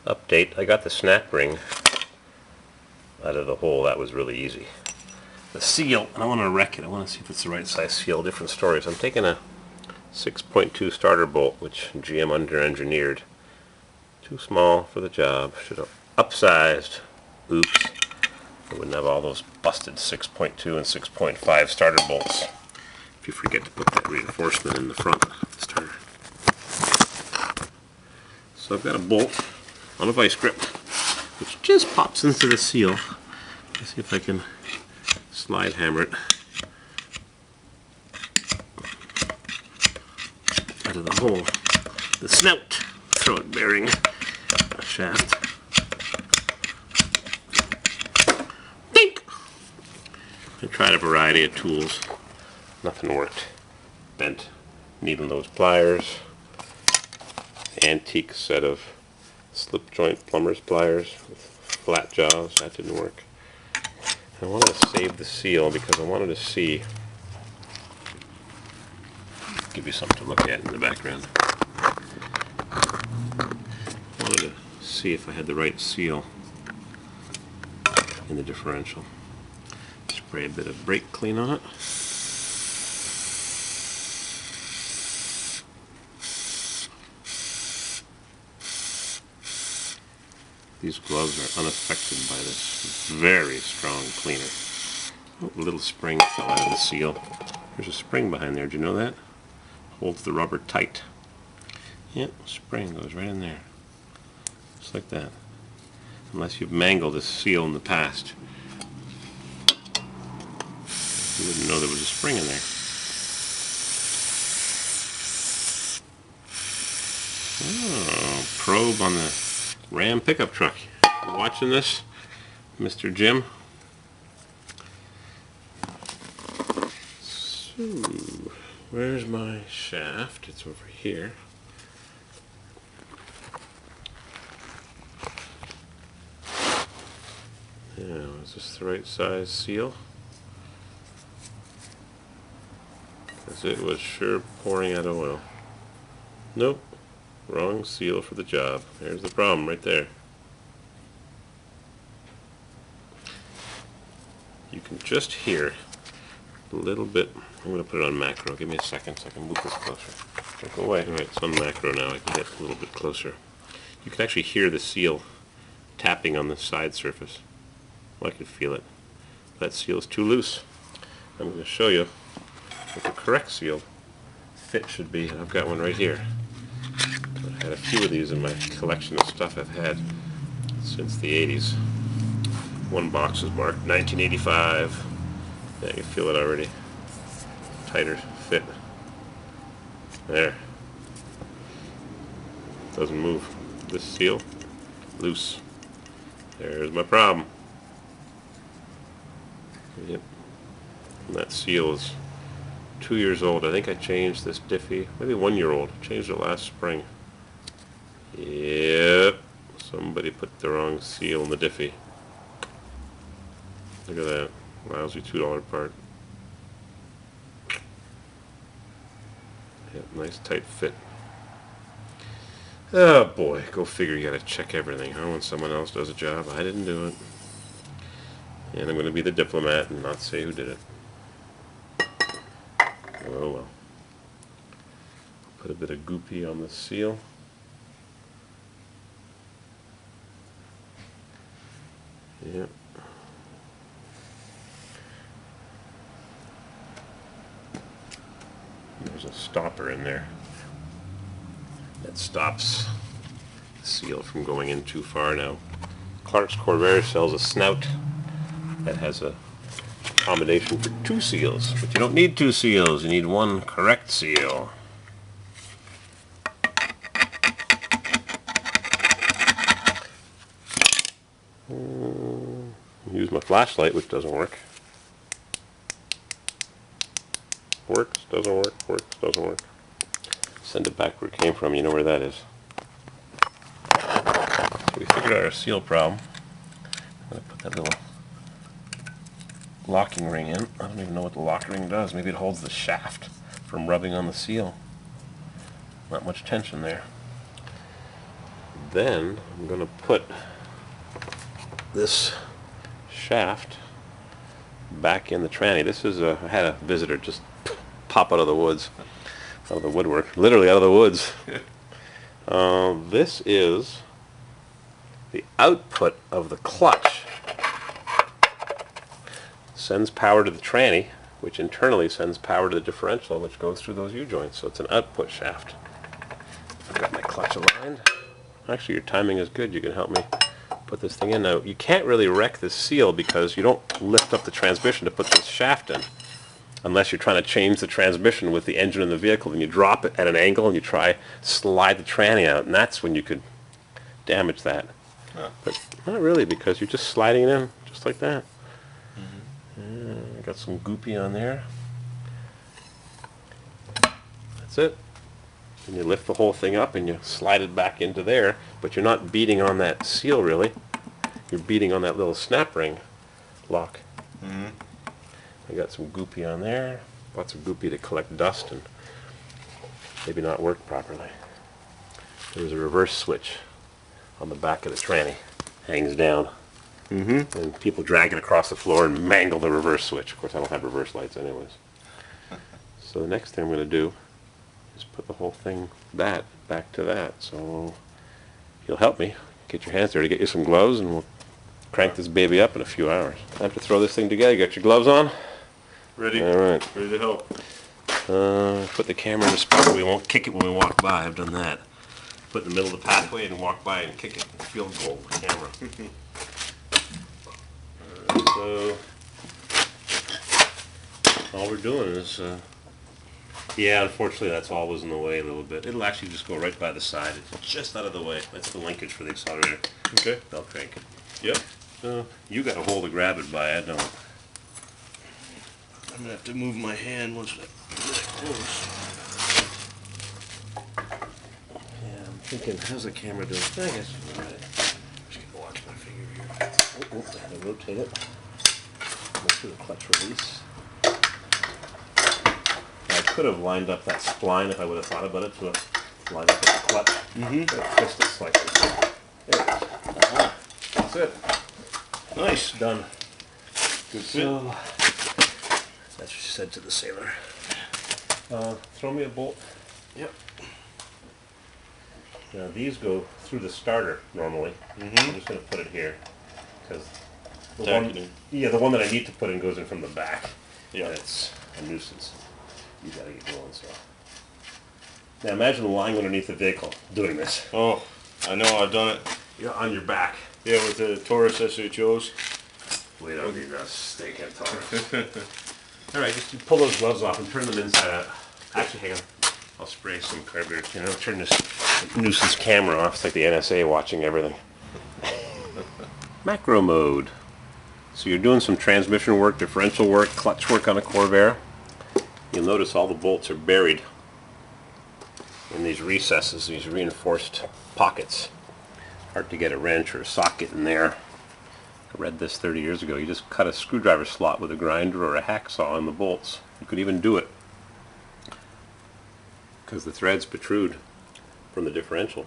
Update, I got the snap ring out of the hole. That was really easy. The seal, and I want to wreck it. I want to see if it's the right size seal. Different stories. I'm taking a 6.2 starter bolt, which GM under-engineered. Too small for the job. Should have upsized. Oops. I wouldn't have all those busted 6.2 and 6.5 starter bolts if you forget to put that reinforcement in the front of the starter. So I've got a bolt on a vice grip which just pops into the seal. Let's see if I can slide hammer it out of the hole. The snout, throw it bearing a shaft. Dink! I tried a variety of tools. Nothing worked. Bent needle nose pliers. Antique set of slip joint plumber's pliers with flat jaws. That didn't work. I wanted to save the seal because I wanted to see, give you something to look at in the background. I wanted to see if I had the right seal in the differential. Spray a bit of brake clean on it. These gloves are unaffected by this very strong cleaner. Oh, a little spring fell out of the seal. There's a spring behind there, did you know that? Holds the rubber tight. Yep, spring goes right in there. Just like that. Unless you've mangled this seal in the past, you wouldn't know there was a spring in there. Oh, probe on the Ram pickup truck. You watching this, Mr. Jim? So, where's my shaft? It's over here. Now, is this the right size seal? Because it was sure pouring out of oil. Nope. Wrong seal for the job. There's the problem right there. You can just hear a little bit. I'm going to put it on macro. Give me a second so I can move this closer. Don't go away. Alright, it's on macro now. I can get a little bit closer. You can actually hear the seal tapping on the side surface. Well, I can feel it. That seal is too loose. I'm going to show you what the correct seal fit should be. I've got one right here. I had a few of these in my collection of stuff I've had since the 80s. One box is marked 1985. Yeah, you can feel it already. Tighter fit. There. Doesn't move. This seal, loose. There's my problem. Yep. And that seal is 2 years old. I think I changed this Diffy, maybe 1 year old. Changed it last spring. Yep, somebody put the wrong seal in the Diffy. Look at that, lousy $2 part. Yep, nice tight fit. Oh boy, go figure, you gotta check everything, huh? When someone else does a job, I didn't do it. And I'm gonna be the diplomat and not say who did it. Oh well. Put a bit of goopy on the seal. Yep. There's a stopper in there that stops the seal from going in too far now. Clark's Corvair sells a snout that has a accommodation for 2 seals, but you don't need 2 seals, you need 1 correct seal. Use my flashlight, which doesn't work. Works, doesn't work, works, doesn't work. Send it back where it came from, you know where that is. So we figured out our seal problem. I'm going to put that little locking ring in. I don't even know what the locking ring does. Maybe it holds the shaft from rubbing on the seal. Not much tension there. Then I'm going to put this shaft back in the tranny. This is I had a visitor just pop out of the woods, out of the woodwork, literally out of the woods. This is the output of the clutch. Sends power to the tranny, which internally sends power to the differential, which goes through those U-joints. So it's an output shaft. I've got my clutch aligned. Actually, your timing is good. You can help me put this thing in. Now, you can't really wreck this seal because you don't lift up the transmission to put this shaft in, unless you're trying to change the transmission with the engine in the vehicle, and you drop it at an angle and you try slide the tranny out, and that's when you could damage that. Huh. But not really, because you're just sliding it in just like that. Got some goopy on there. That's it. And you lift the whole thing up and you slide it back into there, but you're not beating on that seal really. You're beating on that little snap ring lock. I got some goopy on there. Lots of goopy to collect dust and maybe not work properly. There's a reverse switch on the back of the tranny. Hangs down. And people drag it across the floor and mangle the reverse switch. Of course, I don't have reverse lights anyways. So the next thing I'm going to do is put the whole thing back to that. So you'll help me get your hands there to get you some gloves, and we'll crank this baby up in a few hours. Time to throw this thing together. You got your gloves on? Ready. All right. Ready to help. Put the camera in a spot where we won't kick it when we walk by. I've done that. Put it in the middle of the pathway and walk by and kick it. Field goal with the camera. So all we're doing is, yeah, unfortunately that's always in the way a little bit. It'll actually just go right by the side. It's just out of the way. That's the linkage for the accelerator. Okay. I'll crank it. Yep. You got a hole to grab it by. I don't. I'm gonna have to move my hand once I get it close. Yeah, I'm thinking, how's the camera doing? I guess we're ready. Just gonna watch my finger here. Oh, I had to rotate it. Go through the clutch release. I could have lined up that spline if I would have thought about it to line up with the clutch. Twist it slightly. There it is. That's it. Nice. Done. Good fit. So, that's what she said to the sailor. Throw me a bolt. Yep. Now these go through the starter normally. I'm just going to put it here because the one that I need to put in goes in from the back. Yeah, it's a nuisance. You got to get going. So now imagine lying underneath the vehicle doing this. Oh, I know. I've done it. You're on your back. Yeah, with the Taurus SHOs. We don't need that steak and Taurus. All right, just pull those gloves off and turn them inside out. Actually, hang on. I'll spray some carburetor. You know, turn this nuisance camera off. It's like the NSA watching everything. Macro mode. So you're doing some transmission work, differential work, clutch work on a Corvair. You'll notice all the bolts are buried in these recesses, these reinforced pockets. Hard to get a wrench or a socket in there. I read this 30 years ago. You just cut a screwdriver slot with a grinder or a hacksaw in the bolts. You could even do it because the threads protrude from the differential.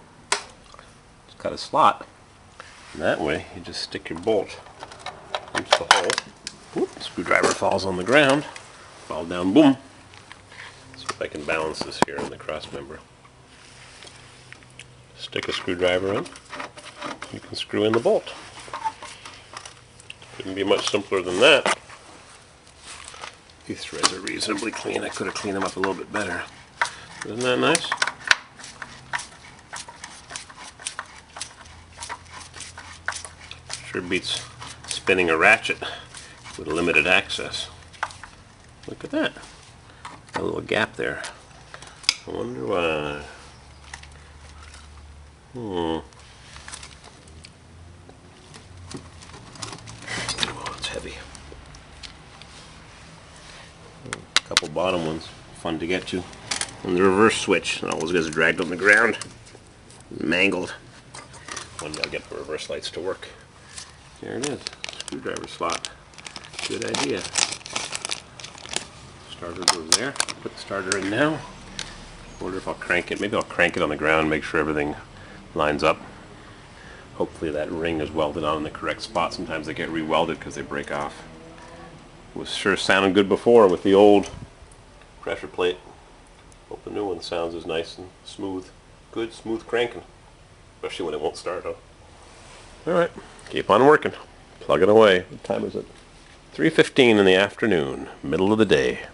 Just cut a slot, and that way you just stick your bolt into the hole. Whoop, screwdriver falls on the ground, fall down, boom. See if I can balance this here on the cross member. Stick a screwdriver in, you can screw in the bolt. Couldn't be much simpler than that. These threads are reasonably clean. I could have cleaned them up a little bit better. Isn't that nice? Sure beats spinning a ratchet with limited access. Look at that. A little gap there. I wonder why. Oh, it's heavy. A couple bottom ones, fun to get to. And the reverse switch, all those guys are dragged on the ground, mangled. One day I'll get the reverse lights to work. There it is, screwdriver slot. Good idea. Starter goes there. Put the starter in now. Wonder if I'll crank it. Maybe I'll crank it on the ground, make sure everything lines up. Hopefully that ring is welded on in the correct spot. Sometimes they get re-welded because they break off. It was sure sounding good before with the old pressure plate. Hope the new one sounds as nice and smooth. Good, smooth cranking. Especially when it won't start up. Alright, keep on working. Plug it away. What time is it? 3:15 in the afternoon, middle of the day.